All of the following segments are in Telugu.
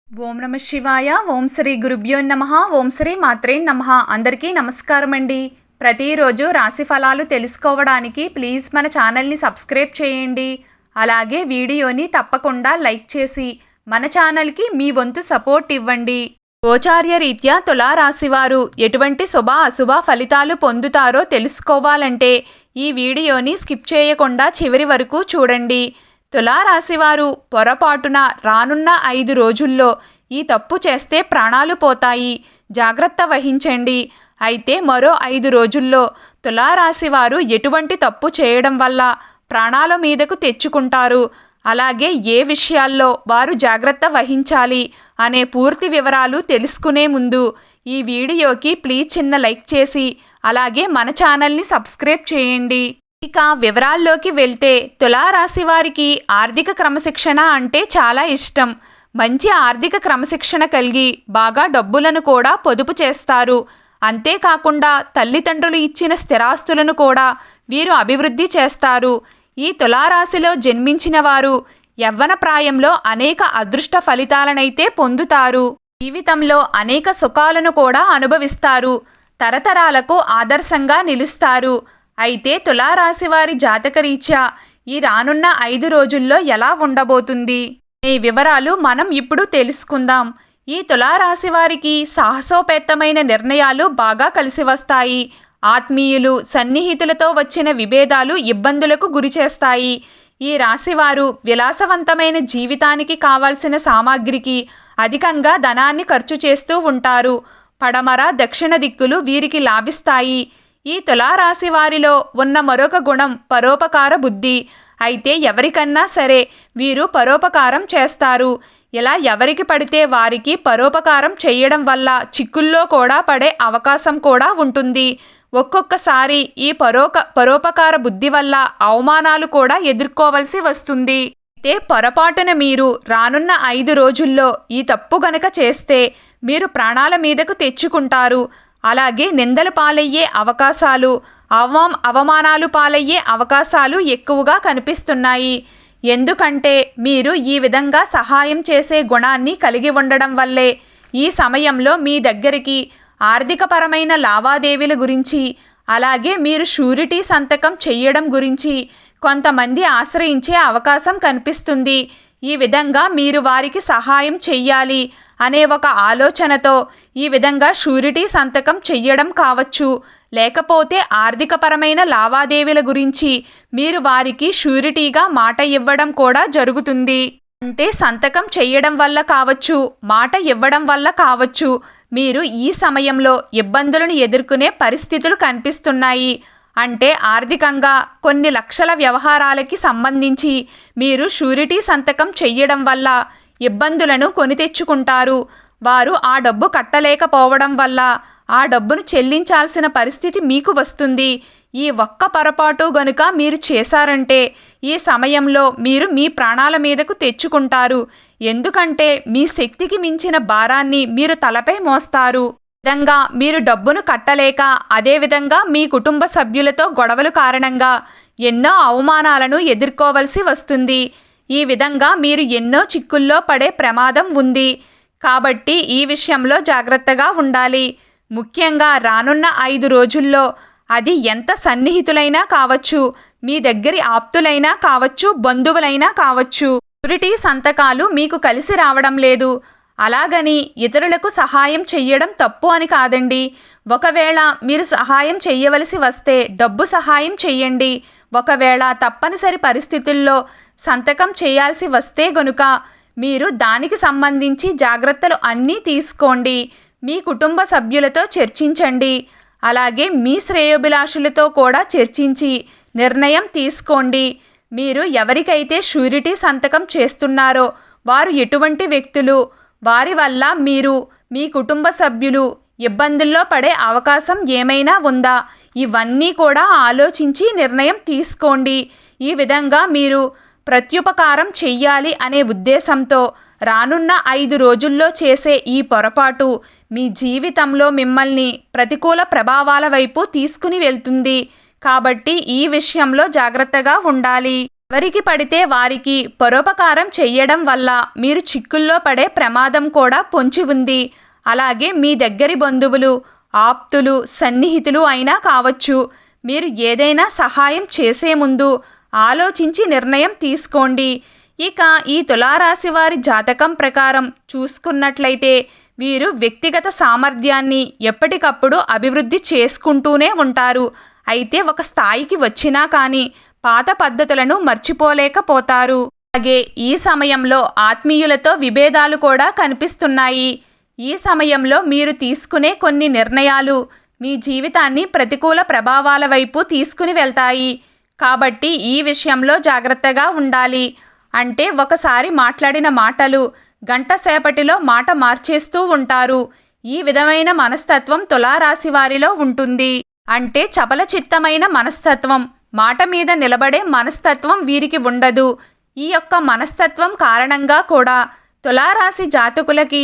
ఓం నమ శివాయ. ఓం శ్రీ గురుభ్యో నమః. ఓం శ్రీ మాత్రే నమః. అందరికీ నమస్కారం అండి. ప్రతిరోజు రాశి ఫలాలు తెలుసుకోవడానికి ప్లీజ్ మన ఛానల్ని సబ్స్క్రైబ్ చేయండి. అలాగే వీడియోని తప్పకుండా లైక్ చేసి మన ఛానల్కి మీ వంతు సపోర్ట్ ఇవ్వండి. గోచార్య రీత్యా తులారాశివారు ఎటువంటి శుభ అశుభ ఫలితాలు పొందుతారో తెలుసుకోవాలంటే ఈ వీడియోని స్కిప్ చేయకుండా చివరి వరకు చూడండి. తులారాశివారు పొరపాటున రానున్న 5 రోజుల్లో ఈ తప్పు చేస్తే ప్రాణాలు పోతాయి, జాగ్రత్త వహించండి. అయితే మరో 5 రోజుల్లో తులారాశివారు ఎటువంటి తప్పు చేయడం వల్ల ప్రాణాల మీదకు తెచ్చుకుంటారు, అలాగే ఏ విషయాల్లో వారు జాగ్రత్త వహించాలి అనే పూర్తి వివరాలు తెలుసుకునే ముందు ఈ వీడియోకి ప్లీజ్ చిన్న లైక్ చేసి అలాగే మన ఛానల్ని సబ్స్క్రైబ్ చేయండి. ఇక వివరాల్లోకి వెళ్తే తులారాశి వారికి ఆర్థిక క్రమశిక్షణ అంటే చాలా ఇష్టం. మంచి ఆర్థిక క్రమశిక్షణ కలిగి బాగా డబ్బులను కూడా పొదుపు చేస్తారు. అంతేకాకుండా తల్లిదండ్రులు ఇచ్చిన స్థిరాస్తులను కూడా వీరు అభివృద్ధి చేస్తారు. ఈ తులారాశిలో జన్మించిన వారు యవ్వన ప్రాయంలో అనేక అదృష్ట ఫలితాలనైతే పొందుతారు. జీవితంలో అనేక సుఖాలను కూడా అనుభవిస్తారు. తరతరాలకు ఆదర్శంగా నిలుస్తారు. అయితే తులారాశి వారి జాతకరీత్యా ఈ రానున్న 5 రోజుల్లో ఎలా ఉండబోతుంది ఈ వివరాలు మనం ఇప్పుడు తెలుసుకుందాం. ఈ తులారాశి వారికి సాహసోపేతమైన నిర్ణయాలు బాగా కలిసి వస్తాయి. ఆత్మీయులు సన్నిహితులతో వచ్చిన విభేదాలు ఇబ్బందులకు గురిచేస్తాయి. ఈ రాశివారు విలాసవంతమైన జీవితానికి కావాల్సిన సామాగ్రికి అధికంగా ధనాన్ని ఖర్చు చేస్తూ ఉంటారు. పడమర దక్షిణ దిక్కులు వీరికి లాభిస్తాయి. ఈ తులారాశి వారిలో ఉన్న మరొక గుణం పరోపకార బుద్ధి. అయితే ఎవరికన్నా సరే వీరు పరోపకారం చేస్తారు. ఇలా ఎవరికి పడితే వారికి పరోపకారం చేయడం వల్ల చిక్కుల్లో కూడా పడే అవకాశం కూడా ఉంటుంది. ఒక్కొక్కసారి ఈ పరోపకార బుద్ధి వల్ల అవమానాలు కూడా ఎదుర్కోవలసి వస్తుంది. అయితే పొరపాటున మీరు రానున్న 5 రోజుల్లో ఈ తప్పు గనక చేస్తే మీరు ప్రాణాల మీదకు తెచ్చుకుంటారు. అలాగే నిందలు పాలయ్యే అవకాశాలు, అవమానాలు పాలయ్యే అవకాశాలు ఎక్కువగా కనిపిస్తున్నాయి. ఎందుకంటే మీరు ఈ విధంగా సహాయం చేసే గుణాన్ని కలిగి ఉండడం వల్లే ఈ సమయంలో మీ దగ్గరికి ఆర్థికపరమైన లావాదేవీల గురించి, అలాగే మీరు షూరిటీ సంతకం చెయ్యడం గురించి కొంతమంది ఆశ్రయించే అవకాశం కనిపిస్తుంది. ఈ విధంగా మీరు వారికి సహాయం చెయ్యాలి అనే ఒక ఆలోచనతో ఈ విధంగా షూరిటీ సంతకం చెయ్యడం కావచ్చు, లేకపోతే ఆర్థికపరమైన లావాదేవీల గురించి మీరు వారికి షూరిటీగా మాట ఇవ్వడం కూడా జరుగుతుంది. అంటే సంతకం చెయ్యడం వల్ల కావచ్చు, మాట ఇవ్వడం వల్ల కావచ్చు, మీరు ఈ సమయంలో ఇబ్బందులను ఎదుర్కొనే పరిస్థితులు కనిపిస్తున్నాయి. అంటే ఆర్థికంగా కొన్ని లక్షల వ్యవహారాలకి సంబంధించి మీరు షూరిటీ సంతకం చెయ్యడం వల్ల ఇబ్బందులను కొని తెచ్చుకుంటారు. వారు ఆ డబ్బు కట్టలేకపోవడం వల్ల ఆ డబ్బును చెల్లించాల్సిన పరిస్థితి మీకు వస్తుంది. ఈ ఒక్క పొరపాటు గనుక మీరు చేశారంటే ఈ సమయంలో మీరు మీ ప్రాణాల మీదకు తెచ్చుకుంటారు. ఎందుకంటే మీ శక్తికి మించిన భారాన్ని మీరు తలపై మోస్తారు. విధంగా మీరు డబ్బును కట్టలేక, అదేవిధంగా మీ కుటుంబ సభ్యులతో గొడవల కారణంగా ఎన్నో అవమానాలను ఎదుర్కోవలసి వస్తుంది. ఈ విధంగా మీరు ఎన్నో చిక్కుల్లో పడే ప్రమాదం ఉంది. కాబట్టి ఈ విషయంలో జాగ్రత్తగా ఉండాలి. ముఖ్యంగా రానున్న 5 రోజుల్లో అది ఎంత సన్నిహితులైనా కావచ్చు, మీ దగ్గరి ఆప్తులైనా కావచ్చు, బంధువులైనా కావచ్చు, షూరిటీ సంతకాలు మీకు కలిసి రావడం లేదు. అలాగని ఇతరులకు సహాయం చెయ్యడం తప్పు అని కాదండి. ఒకవేళ మీరు సహాయం చెయ్యవలసి వస్తే డబ్బు సహాయం చెయ్యండి. ఒకవేళ తప్పనిసరి పరిస్థితుల్లో సంతకం చేయాల్సి వస్తే గనుక మీరు దానికి సంబంధించి జాగ్రత్తలు అన్నీ తీసుకోండి. మీ కుటుంబ సభ్యులతో చర్చించండి. అలాగే మీ శ్రేయోభిలాషులతో కూడా చర్చించి నిర్ణయం తీసుకోండి. మీరు ఎవరికైతే షూరిటీ సంతకం చేస్తున్నారో వారు ఎటువంటి వ్యక్తులు, వారి వల్ల మీరు, మీ కుటుంబ సభ్యులు ఇబ్బందుల్లో పడే అవకాశం ఏమైనా ఉందా, ఇవన్నీ కూడా ఆలోచించి నిర్ణయం తీసుకోండి. ఈ విధంగా మీరు ప్రత్యుపకారం చెయ్యాలి అనే ఉద్దేశంతో రానున్న 5 రోజుల్లో చేసే ఈ పొరపాటు మీ జీవితంలో మిమ్మల్ని ప్రతికూల ప్రభావాల వైపు తీసుకుని వెళ్తుంది. కాబట్టి ఈ విషయంలో జాగ్రత్తగా ఉండాలి. ఎవరికి పడితే వారికి పరోపకారం చెయ్యడం వల్ల మీరు చిక్కుల్లో పడే ప్రమాదం కూడా పొంచి ఉంది. అలాగే మీ దగ్గరి బంధువులు, ఆప్తులు, సన్నిహితులు అయినా కావచ్చు. మీరు ఏదైనా సహాయం చేసే ముందు ఆలోచించి నిర్ణయం తీసుకోండి. ఇక ఈ తులారాశి వారి జాతకం ప్రకారం చూసుకున్నట్లయితే వీరు వ్యక్తిగత సామర్థ్యాన్ని ఎప్పటికప్పుడు అభివృద్ధి చేసుకుంటూనే ఉంటారు. అయితే ఒక స్థాయికి వచ్చినా కానీ పాత పద్ధతులను మర్చిపోలేకపోతారు. అలాగే ఈ సమయంలో ఆత్మీయులతో విభేదాలు కూడా కనిపిస్తున్నాయి. ఈ సమయంలో మీరు తీసుకునే కొన్ని నిర్ణయాలు మీ జీవితాన్ని ప్రతికూల ప్రభావాల వైపు తీసుకుని వెళ్తాయి. కాబట్టి ఈ విషయంలో జాగ్రత్తగా ఉండాలి. అంటే ఒకసారి మాట్లాడిన మాటలు గంట సేపటిలో మాట మార్చేస్తూ ఉంటారు. ఈ విధమైన మనస్తత్వం తులారాశి వారిలో ఉంటుంది. అంటే చపలచిత్తమైన మనస్తత్వం, మాట మీద నిలబడే మనస్తత్వం వీరికి ఉండదు. ఈ యొక్క మనస్తత్వం కారణంగా కూడా తులారాశి జాతకులకి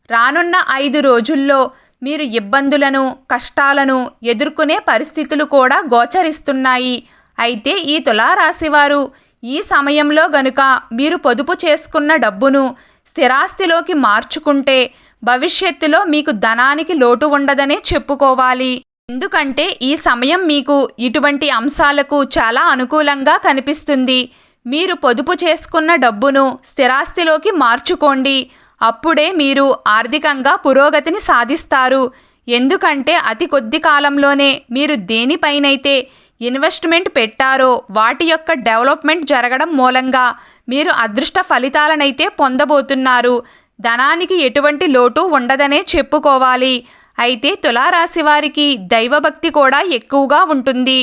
రానున్న 5 రోజుల్లో మీరు ఇబ్బందులను, కష్టాలను ఎదుర్కొనే పరిస్థితులు కూడా గోచరిస్తున్నాయి. అయితే ఈ తులారాశి వారు ఈ సమయంలో గనుక మీరు పొదుపు చేసుకున్న డబ్బును స్థిరాస్తిలోకి మార్చుకుంటే భవిష్యత్తులో మీకు ధనానికి లోటు ఉండదనే చెప్పుకోవాలి. ఎందుకంటే ఈ సమయం మీకు ఇటువంటి అంశాలకు చాలా అనుకూలంగా కనిపిస్తుంది. మీరు పొదుపు చేసుకున్న డబ్బును స్థిరాస్తిలోకి మార్చుకోండి. అప్పుడే మీరు ఆర్థికంగా పురోగతిని సాధిస్తారు. ఎందుకంటే అతి కొద్ది కాలంలోనే మీరు దేనిపైనైతే ఇన్వెస్ట్మెంట్ పెట్టారో వాటి యొక్క డెవలప్మెంట్ జరగడం మూలంగా మీరు అదృష్ట ఫలితాలనైతే పొందబోతున్నారు. ధనానికి ఎటువంటి లోటు ఉండదనే చెప్పుకోవాలి. అయితే తులారాశి వారికి దైవభక్తి కూడా ఎక్కువగా ఉంటుంది.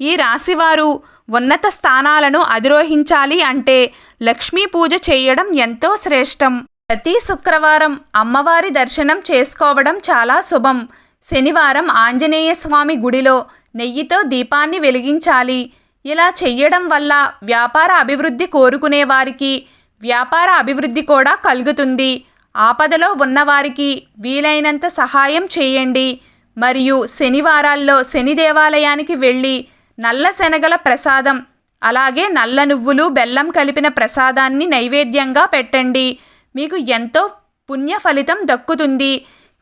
ఈ రాశివారు ఉన్నత స్థానాలను అధిరోహించాలి అంటే లక్ష్మీ పూజ చేయడం ఎంతో శ్రేష్టం. ప్రతి శుక్రవారం అమ్మవారి దర్శనం చేసుకోవడం చాలా శుభం. శనివారం ఆంజనేయ స్వామి గుడిలో నెయ్యితో దీపాన్ని వెలిగించాలి. ఇలా చెయ్యడం వల్ల వ్యాపార అభివృద్ధి కోరుకునే వారికి వ్యాపార అభివృద్ధి కూడా కలుగుతుంది. ఆపదలో ఉన్నవారికి వీలైనంత సహాయం చేయండి. మరియు శనివారాల్లో శని దేవాలయానికి వెళ్ళి నల్ల శనగల ప్రసాదం, అలాగే నల్ల నువ్వులు, బెల్లం కలిపిన ప్రసాదాన్ని నైవేద్యంగా పెట్టండి. మీకు ఎంతో పుణ్య ఫలితం దక్కుతుంది.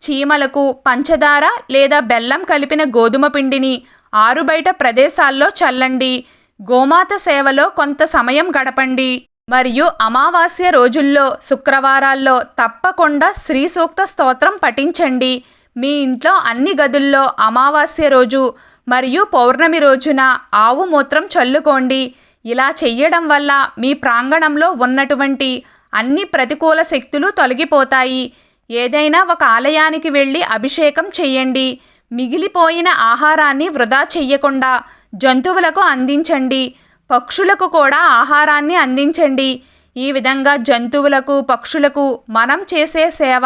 చీమలకు పంచదార లేదా బెల్లం కలిపిన గోధుమ పిండిని ఆరుబయట ప్రదేశాల్లో చల్లండి. గోమాత సేవలో కొంత సమయం గడపండి. మరియు అమావాస్య రోజుల్లో, శుక్రవారాల్లో తప్పకుండా శ్రీ సూక్త స్తోత్రం పఠించండి. మీ ఇంట్లో అన్ని గదుల్లో అమావాస్య రోజు మరియు పౌర్ణమి రోజున ఆవు మూత్రం చల్లుకోండి. ఇలా చెయ్యడం వల్ల మీ ప్రాంగణంలో ఉన్నటువంటి అన్ని ప్రతికూల శక్తులు తొలగిపోతాయి. ఏదైనా ఒక ఆలయానికి వెళ్ళి అభిషేకం చెయ్యండి. మిగిలిపోయిన ఆహారాన్ని వృధా చెయ్యకుండా జంతువులకు అందించండి. పక్షులకు కూడా ఆహారాన్ని అందించండి. ఈ విధంగా జంతువులకు, పక్షులకు మనం చేసే సేవ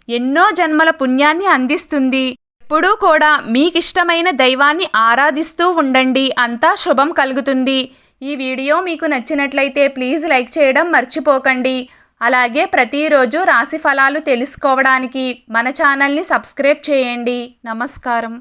ఎన్నో జన్మల పుణ్యాన్ని అందిస్తుంది. ఎప్పుడూ కూడా మీకిష్టమైన దైవాన్ని ఆరాధిస్తూ ఉండండి. అంతా శుభం కలుగుతుంది. ఈ వీడియో మీకు నచ్చినట్లయితే ప్లీజ్ లైక్ చేయడం మర్చిపోకండి. అలాగే ప్రతిరోజు రాశి ఫలాలు తెలుసుకోవడానికి మన ఛానల్ని సబ్స్క్రైబ్ చేయండి. నమస్కారం.